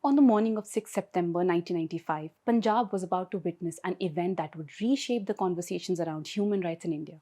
On the morning of 6 September 1995, Punjab was about to witness an event that would reshape the conversations around human rights in India.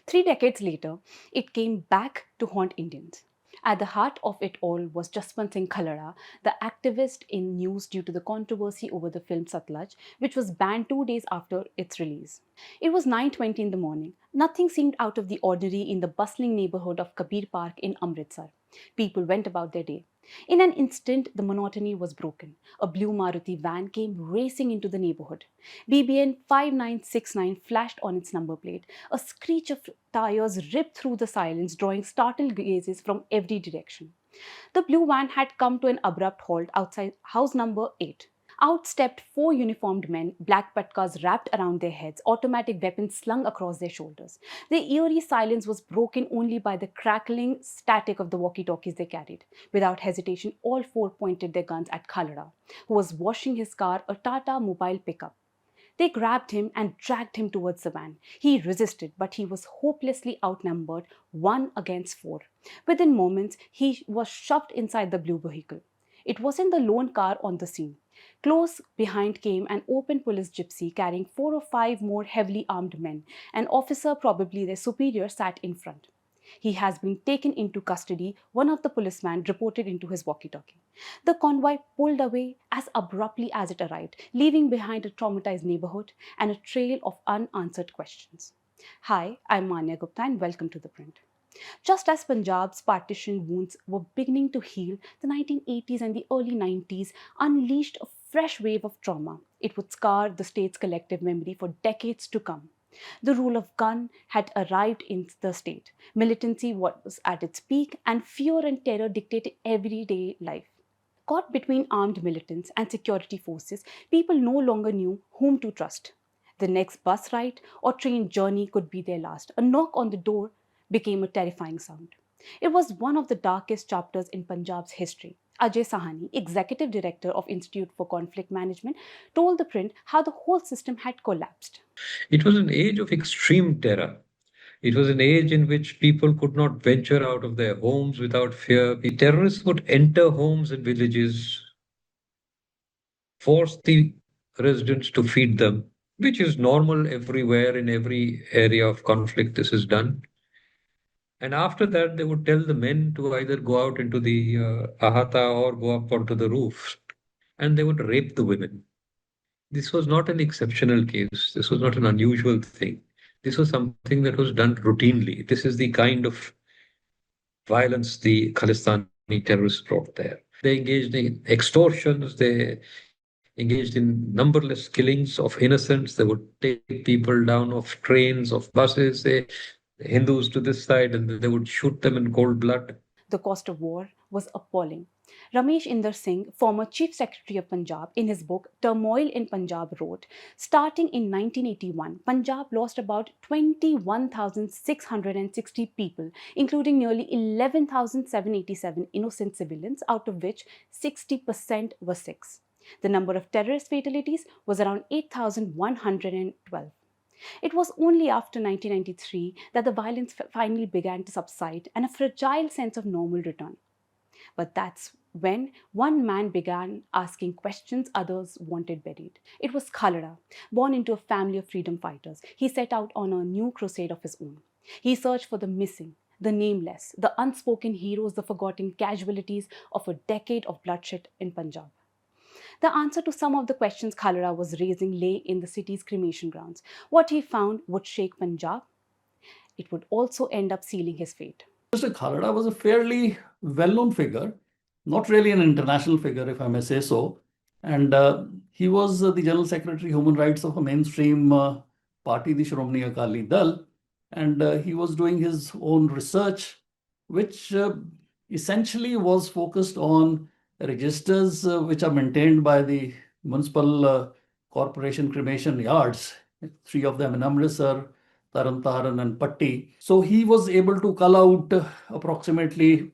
3 decades later, it came back to haunt Indians. At the heart of it all was Jaswant Singh Khalra, the activist in news due to the controversy over the film Sutlaj, which was banned 2 days after its release. It was 9:20 in the morning. Nothing seemed out of the ordinary in the bustling neighborhood of Kabir Park in Amritsar. People went about their day. In an instant, the monotony was broken. A blue Maruti van came racing into the neighborhood. BBN 5969 flashed on its number plate. A screech of tires ripped through the silence, drawing startled gazes from every direction. The blue van had come to an abrupt halt outside house number 8. Out stepped four uniformed men, black patkas wrapped around their heads, automatic weapons slung across their shoulders. The eerie silence was broken only by the crackling static of the walkie-talkies they carried. Without hesitation, all four pointed their guns at Khalra, who was washing his car, a Tata Mobile pickup. They grabbed him and dragged him towards the van. He resisted, but he was hopelessly outnumbered, 1 against 4. Within moments, he was shoved inside the blue vehicle. It wasn't the lone car on the scene. Close behind came an open police gypsy carrying 4 or 5 more heavily armed men. An officer, probably their superior, sat in front. He has been taken into custody, one of the policemen reported into his walkie-talkie. The convoy pulled away as abruptly as it arrived, leaving behind a traumatized neighborhood and a trail of unanswered questions. Hi, I'm Manya Gupta and welcome to ThePrint. Just as Punjab's partition wounds were beginning to heal, the 1980s and the early 90s unleashed a fresh wave of trauma. It would scar the state's collective memory for decades to come. The rule of gun had arrived in the state. Militancy was at its peak, and fear and terror dictated everyday life. Caught between armed militants and security forces, people no longer knew whom to trust. The next bus ride or train journey could be their last. A knock on the door became a terrifying sound. It was one of the darkest chapters in Punjab's history. Ajay Sahani, executive director of Institute for Conflict Management, told ThePrint how the whole system had collapsed. It was an age of extreme terror. It was an age in which people could not venture out of their homes without fear. The terrorists would enter homes and villages, force the residents to feed them, which is normal everywhere in every area of conflict. This is done. And after that, they would tell the men to either go out into the ahata or go up onto the roofs, and they would rape the women. This was not an exceptional case. This was not an unusual thing. This was something that was done routinely. This is the kind of violence the Khalistani terrorists brought there. They engaged in extortions. They engaged in numberless killings of innocents. They would take people down off trains, of buses, Hindus to this side, and they would shoot them in cold blood. The cost of war was appalling. Ramesh Inder Singh, former Chief Secretary of Punjab, in his book Turmoil in Punjab wrote, starting in 1981, Punjab lost about 21,660 people, including nearly 11,787 innocent civilians, out of which 60% were Sikhs. The number of terrorist fatalities was around 8,112. It was only after 1993 that the violence finally began to subside and a fragile sense of normal returned. But that's when one man began asking questions others wanted buried. It was Khalra, born into a family of freedom fighters. He set out on a new crusade of his own. He searched for the missing, the nameless, the unspoken heroes, the forgotten casualties of a decade of bloodshed in Punjab. The answer to some of the questions Khalra was raising lay in the city's cremation grounds. What he found would shake Punjab. It would also end up sealing his fate. Mr. Khalra was a fairly well-known figure, not really an international figure, if I may say so. And he was the General Secretary Human Rights of a mainstream party, the Shromani Akali Dal. And he was doing his own research, which essentially was focused on registers which are maintained by the municipal corporation cremation yards, 3 of them in Amritsar, Taran and Patti. So he was able to cull out approximately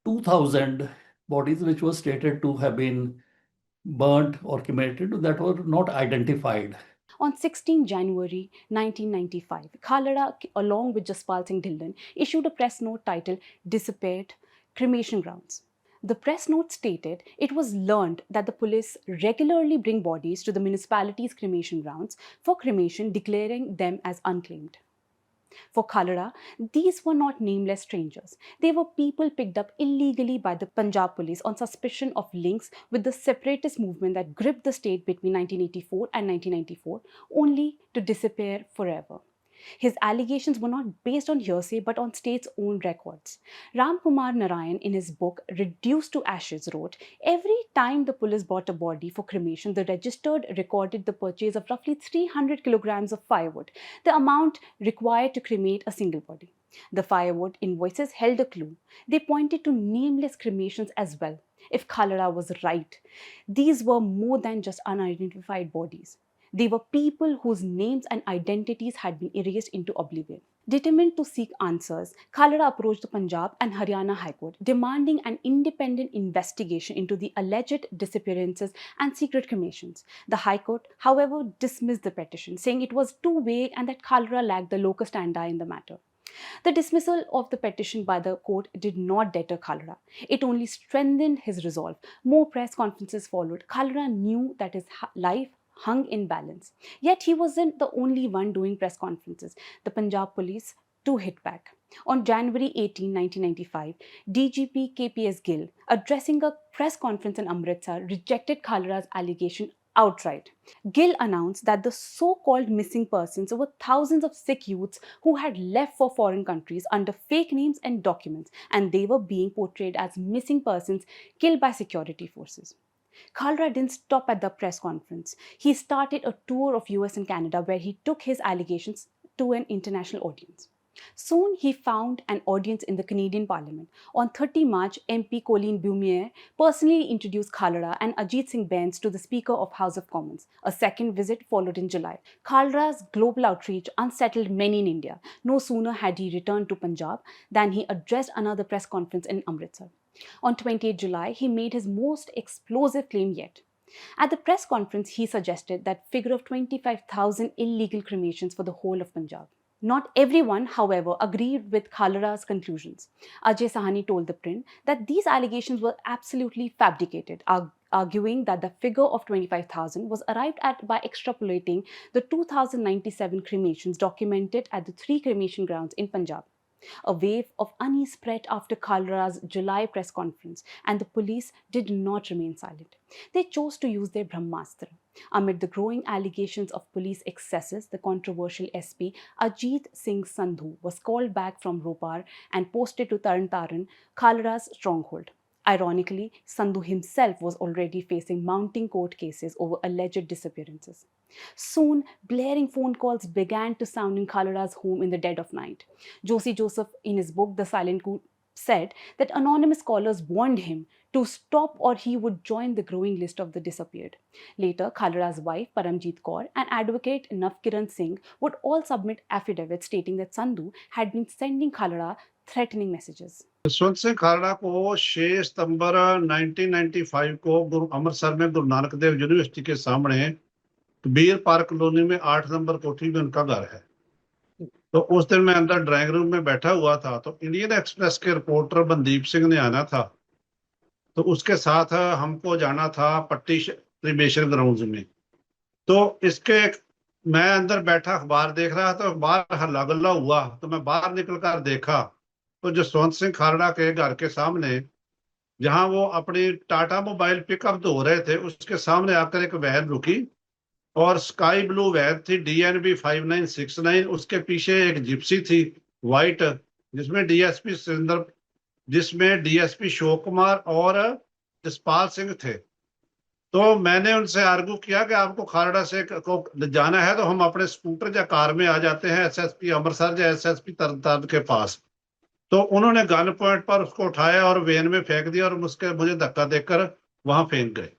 2,000 bodies which were stated to have been burnt or cremated that were not identified. On 16 January 1995, Khalra, along with Jaspal Singh Dhillon, issued a press note titled Disappeared Cremation Grounds. The press note stated it was learned that the police regularly bring bodies to the municipality's cremation grounds for cremation, declaring them as unclaimed. For Khalra, these were not nameless strangers. They were people picked up illegally by the Punjab police on suspicion of links with the separatist movement that gripped the state between 1984 and 1994, only to disappear forever. His allegations were not based on hearsay but on state's own records. Ram Kumar Narayan, in his book Reduced to Ashes, wrote, "Every time the police bought a body for cremation, the registered recorded the purchase of roughly 300 kilograms of firewood, the amount required to cremate a single body. The firewood invoices held a clue. They pointed to nameless cremations as well. If Khalra was right, these were more than just unidentified bodies. They were people whose names and identities had been erased into oblivion." Determined to seek answers, Khalra approached the Punjab and Haryana High Court, demanding an independent investigation into the alleged disappearances and secret cremations. The High Court, however, dismissed the petition, saying it was too vague and that Khalra lacked the locus standi in the matter. The dismissal of the petition by the court did not deter Khalra. It only strengthened his resolve. More press conferences followed. Khalra knew that his life hung in balance. Yet he wasn't the only one doing press conferences. The Punjab police too hit back. On January 18, 1995, DGP KPS Gill, addressing a press conference in Amritsar, rejected Khalra's allegation outright. Gill announced that the so-called missing persons were thousands of Sikh youths who had left for foreign countries under fake names and documents, and they were being portrayed as missing persons killed by security forces. Khalra didn't stop at the press conference. He started a tour of US and Canada where he took his allegations to an international audience. Soon he found an audience in the Canadian Parliament. On 30 March, MP Colleen Beaumier personally introduced Khalra and Ajit Singh Bains to the Speaker of House of Commons. A second visit followed in July. Khalra's global outreach unsettled many in India. No sooner had he returned to Punjab than he addressed another press conference in Amritsar. On 28 July, he made his most explosive claim yet. At the press conference, he suggested that figure of 25,000 illegal cremations for the whole of Punjab. Not everyone, however, agreed with Khalra's conclusions. Ajay Sahani told ThePrint that these allegations were absolutely fabricated, arguing that the figure of 25,000 was arrived at by extrapolating the 2,097 cremations documented at the 3 cremation grounds in Punjab. A wave of unease spread after Khalra's July press conference, and the police did not remain silent. They chose to use their Brahmastra. Amid the growing allegations of police excesses, the controversial SP Ajit Singh Sandhu was called back from Ropar and posted to Tarn Taran, Khalra's stronghold. Ironically, Sandhu himself was already facing mounting court cases over alleged disappearances. Soon, blaring phone calls began to sound in Khalra's home in the dead of night. Josie Joseph, in his book The Silent Coup, said that anonymous callers warned him to stop or he would join the growing list of the disappeared. Later, Khalra's wife, Paramjeet Kaur, and advocate Navkiran Singh would all submit affidavits stating that Sandhu had been sending Khalra threatening messages. Jaswant Singh Khalra को 6 सितंबर 1995 को अमृतसर में Guru Nanak Dev university के सामने Kabir park colony में 8 number कोठी में उनका घर है। तो उस दिन मैं अंदर ड्राइंग रूम में बैठा हुआ था, तो इंडियन एक्सप्रेस के रिपोर्टर मनदीप सिंह ने आना था, तो उसके साथ हमको जाना था पट्टी क्रिमेशन ग्राउंड में। तो इसके मैं अंदर बैठा अखबार देख रहा था, अखबार हल्ला गुल्ला हुआ, तो मैं बाहर निकल कर देखा तो जसवंत सिंह खालड़ा के घर के सामने, जहां वो अपनी टाटा मोबाइल पिकअप धो रहे थे, उसके सामने आकर एक वैन रुकी और स्काई ब्लू वैन थी DNB 5969। उसके पीछे एक जिप्सी थी वाइट, जिसमें DSP शोक कुमार और जसपाल सिंह थे। तो मैंने उनसे आर्गू किया कि आपको खालड़ा से को जाना है तो हम अपने स्कूटर या कार में आ जाते हैं SSP अमृतसर या SSP तरनताਰਨ के पास। तो उन्होंने गन पॉइंट पर उसको उठाया और वेन में फेंक दिया और मुझे धक्का देकर वहां फेंक गए।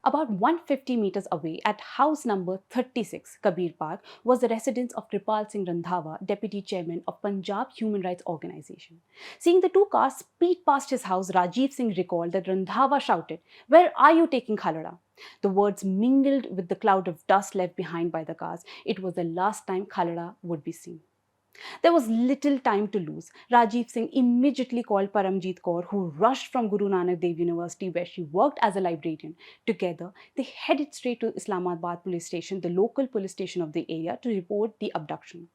About 150 meters away at house number 36, Kabir Park, was the residence of Kripal Singh Randhawa, deputy chairman of Punjab Human Rights Organization. Seeing the two cars speed past his house, Rajiv Singh recalled that Randhawa shouted, "Where are you taking Khalra?" The words mingled with the cloud of dust left behind by the cars. It was the last time Khalra would be seen. There was little time to lose. Rajiv Singh immediately called Paramjit Kaur, who rushed from Guru Nanak Dev University where she worked as a librarian. Together, they headed straight to Islamabad police station, the local police station of the area, to report the abduction.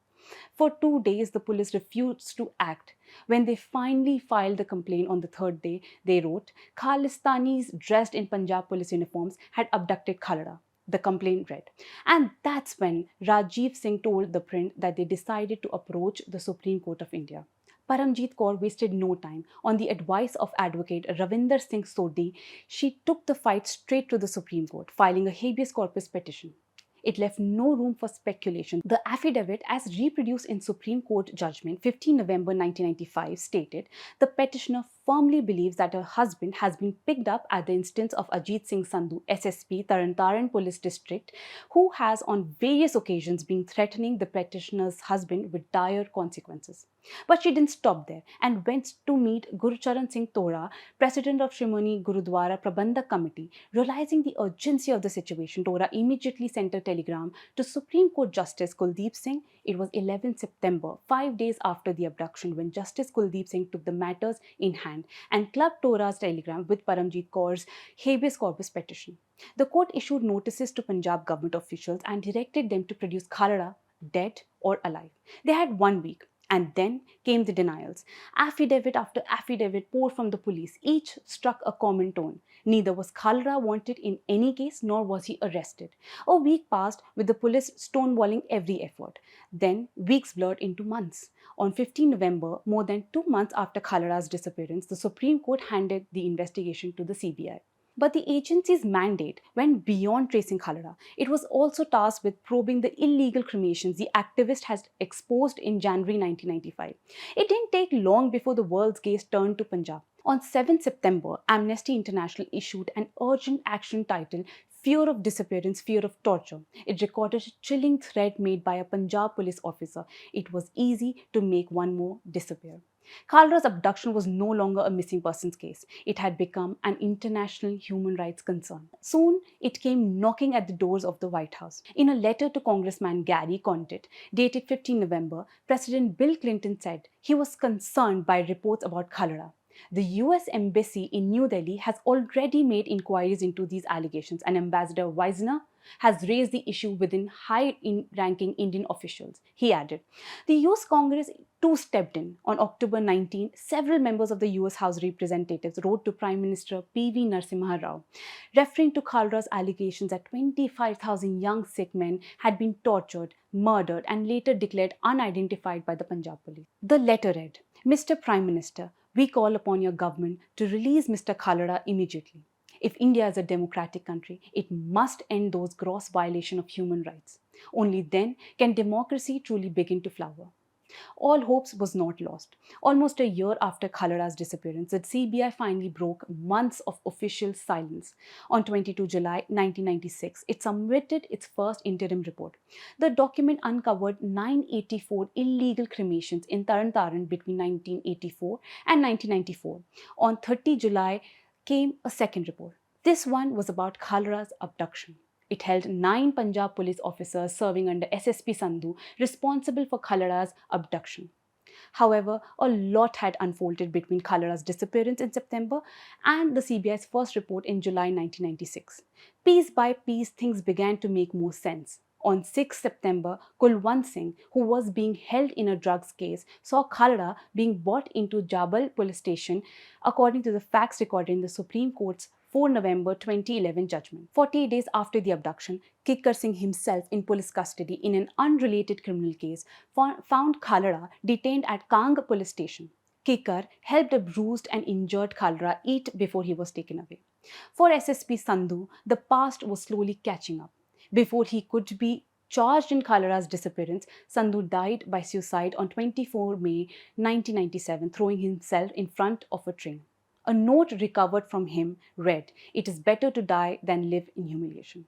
For 2 days, the police refused to act. When they finally filed the complaint on the third day, they wrote, Khalistanis dressed in Punjab police uniforms had abducted Khalra. The complaint read. And that's when Rajiv Singh told The Print that they decided to approach the Supreme Court of India. Paramjit Kaur wasted no time. On the advice of advocate Ravinder Singh Sodhi, she took the fight straight to the Supreme Court, filing a habeas corpus petition. It left no room for speculation. The affidavit, as reproduced in Supreme Court judgment 15 November 1995, stated the petitioner firmly believes that her husband has been picked up at the instance of Ajit Singh Sandhu, SSP, Taran Police District, who has on various occasions been threatening the petitioner's husband with dire consequences. But she didn't stop there and went to meet Gurucharan Singh Tora, president of Shrimoni Gurudwara Prabandhak Committee. Realizing the urgency of the situation, Tora immediately sent a telegram to Supreme Court Justice Kuldeep Singh. It was 11 September, 5 days after the abduction, when Justice Kuldeep Singh took the matters in hand and clubbed Tora's telegram with Paramjit Kaur's habeas corpus petition. The court issued notices to Punjab government officials and directed them to produce Khalra, dead or alive. They had 1 week. And then came the denials. Affidavit after affidavit poured from the police. Each struck a common tone. Neither was Khalra wanted in any case, nor was he arrested. A week passed with the police stonewalling every effort. Then weeks blurred into months. On 15 November, more than 2 months after Khalra's disappearance, the Supreme Court handed the investigation to the CBI. But the agency's mandate went beyond tracing Khalra. It was also tasked with probing the illegal cremations the activist has exposed in January 1995. It didn't take long before the world's gaze turned to Punjab. On 7 September, Amnesty International issued an urgent action titled Fear of Disappearance, Fear of Torture. It recorded a chilling threat made by a Punjab police officer. It was easy to make one more disappear. Khalra's abduction was no longer a missing persons case. It had become an international human rights concern. Soon, it came knocking at the doors of the White House. In a letter to Congressman Gary Condit, dated 15 November, President Bill Clinton said he was concerned by reports about Khalra. The US Embassy in New Delhi has already made inquiries into these allegations, and Ambassador Weisner has raised the issue within high-ranking Indian officials. He added, the US Congress too stepped in. On October 19, several members of the US House Representatives wrote to Prime Minister P.V. Narasimha Rao, referring to Khalra's allegations that 25,000 young Sikh men had been tortured, murdered, and later declared unidentified by the Punjab police. The letter read, Mr. Prime Minister, we call upon your government to release Mr. Khalra immediately. If India is a democratic country, it must end those gross violations of human rights. Only then can democracy truly begin to flower. All hopes was not lost. Almost a year after Khalra's disappearance, the CBI finally broke months of official silence. On 22 July 1996, it submitted its first interim report. The document uncovered 984 illegal cremations in Taran between 1984 and 1994. On 30 July came a second report. This one was about Khalra's abduction. It held 9 Punjab police officers serving under SSP Sandhu responsible for Khalra's abduction. However, a lot had unfolded between Khalra's disappearance in September and the CBI's first report in July 1996. Piece by piece, things began to make more sense. On 6 September, Kulwant Singh, who was being held in a drugs case, saw Khalra being brought into Jabal police station according to the facts recorded in the Supreme Court's 4 November 2011 judgment. 40 days after the abduction, Kikkar Singh himself in police custody in an unrelated criminal case found Khalra detained at Kang police station. Kikkar helped a bruised and injured Khalra eat before he was taken away. For SSP Sandhu, the past was slowly catching up. Before he could be charged in Khalra's disappearance, Sandhu died by suicide on 24 May 1997, throwing himself in front of a train. A note recovered from him read, "It is better to die than live in humiliation."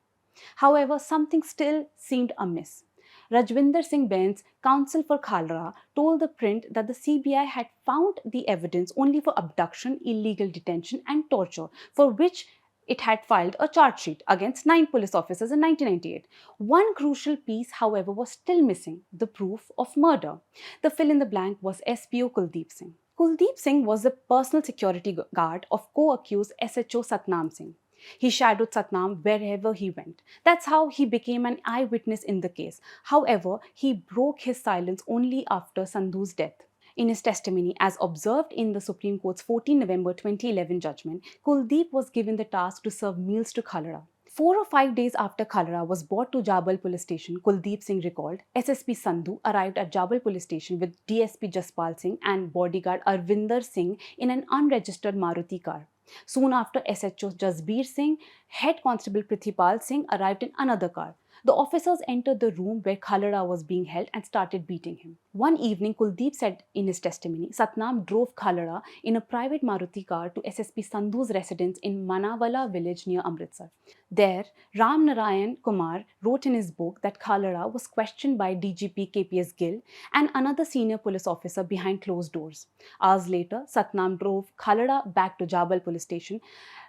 However, something still seemed amiss. Rajwinder Singh Bains, counsel for Khalra, told The Print that the CBI had found the evidence only for abduction, illegal detention, and torture, for which it had filed a charge sheet against 9 police officers in 1998. One crucial piece, however, was still missing: the proof of murder. The fill in the blank was SPO Kuldeep Singh. Kuldeep Singh was the personal security guard of co-accused SHO Satnam Singh. He shadowed Satnam wherever he went. That's how he became an eyewitness in the case. However, he broke his silence only after Sandhu's death. In his testimony, as observed in the Supreme Court's 14 November 2011 judgment, Kuldeep was given the task to serve meals to Khalra. 4 or 5 days after Khalra was brought to Jabal police station, Kuldeep Singh recalled, SSP Sandhu arrived at Jabal police station with DSP Jaspal Singh and bodyguard Arvinder Singh in an unregistered Maruti car. Soon after, SHO Jasbir Singh, Head Constable Prithipal Singh arrived in another car. The officers entered the room where Khalra was being held and started beating him. One evening, Kuldeep said in his testimony, Satnam drove Khalra in a private Maruti car to SSP Sandhu's residence in Manawala village near Amritsar. There, Ram Narayan Kumar wrote in his book that Khalra was questioned by DGP KPS Gill and another senior police officer behind closed doors. Hours later, Satnam drove Khalra back to Jabal police station.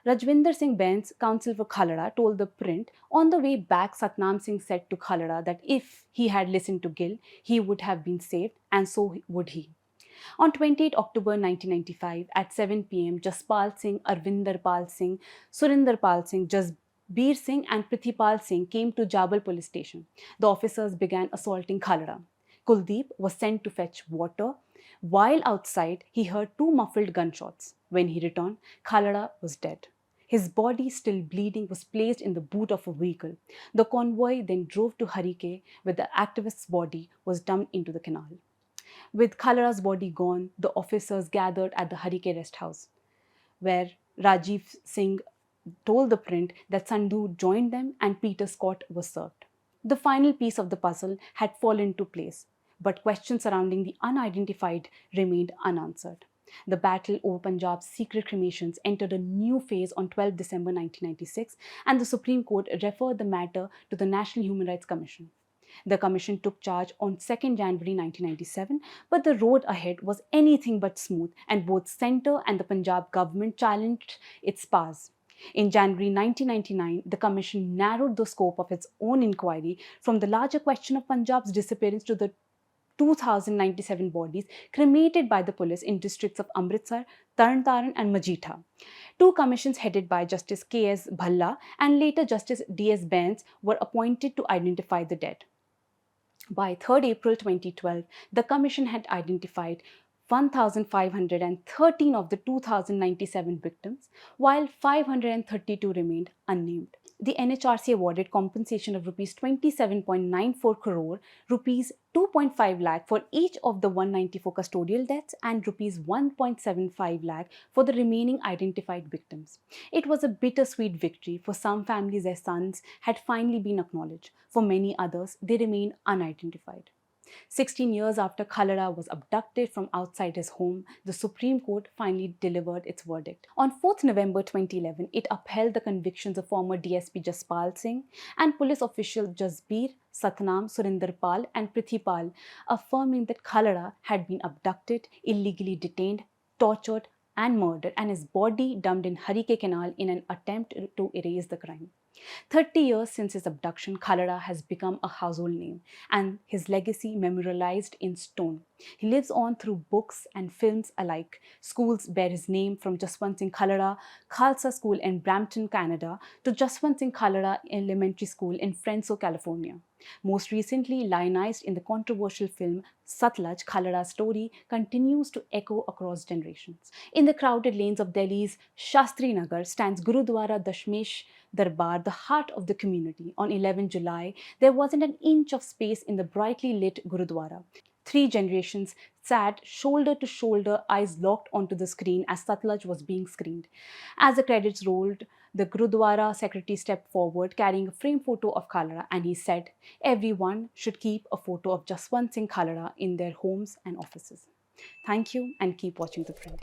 Rajwinder Singh Bains, counsel for Khalra, told ThePrint, on the way back, Satnam Singh said to Khalra that if he had listened to Gill, he would have been saved, and so would he. On 28 October 1995, at 7 p.m., Jaspal Singh, Arvinder Pal Singh, Surinder Pal Singh, Jasbir Singh and Prithipal Singh came to Jabal police station. The officers began assaulting Khalra. Kuldeep was sent to fetch water. While outside, he heard 2 muffled gunshots. When he returned, Khalra was dead. His body, still bleeding, was placed in the boot of a vehicle. The convoy then drove to Harike, where the activist's body was dumped into the canal. With Khalra's body gone, the officers gathered at the Harike rest house, where Rajiv Singh told ThePrint that Sandhu joined them and Peter Scott was served. The final piece of the puzzle had fallen into place, but questions surrounding the unidentified remained unanswered. The battle over Punjab's secret cremations entered a new phase on 12 December 1996, and the Supreme Court referred the matter to the National Human Rights Commission. The commission took charge on 2nd January 1997, but the road ahead was anything but smooth, and both centre and the Punjab government challenged its powers. In January 1999, the commission narrowed the scope of its own inquiry from the larger question of Punjab's disappearance to the 2,097 bodies cremated by the police in districts of Amritsar, Taran and Majita. 2 commissions headed by Justice K.S. Bhalla and later Justice D.S. Bains were appointed to identify the dead. By 3rd April 2012, the commission had identified 1,513 of the 2,097 victims, while 532 remained unnamed. The NHRC awarded compensation of Rs 27.94 crore, Rs 2.5 lakh for each of the 194 custodial deaths, and Rs 1.75 lakh for the remaining identified victims. It was a bittersweet victory. For some families, their sons had finally been acknowledged. For many others, they remain unidentified. 16 years after Khalra was abducted from outside his home, the Supreme Court finally delivered its verdict. On 4th November 2011, it upheld the convictions of former DSP Jaspal Singh and police official Jasbir, Satnam, Surinder Pal and Prithipal, affirming that Khalra had been abducted, illegally detained, tortured and murdered, and his body dumped in Harike Canal in an attempt to erase the crime. 30 years since his abduction, Khalra has become a household name and his legacy memorialized in stone. He lives on through books and films alike. Schools bear his name, from Jaswant Singh Khalra Khalsa School in Brampton, Canada, to Jaswant Singh Khalra Elementary School in Fresno, California. Most recently lionized in the controversial film Sutlaj, Khalra's story continues to echo across generations. In the crowded lanes of Delhi's Shastri Nagar stands Gurudwara Dashmesh Darbar, the heart of the community. On 11 July, there wasn't an inch of space in the brightly lit Gurudwara. 3 generations sat shoulder to shoulder, eyes locked onto the screen as Sutlaj was being screened. As the credits rolled, the Gurudwara secretary stepped forward carrying a framed photo of Khalra, and he said, everyone should keep a photo of Jaswant Singh Khalra in their homes and offices. Thank you, and keep watching ThePrint.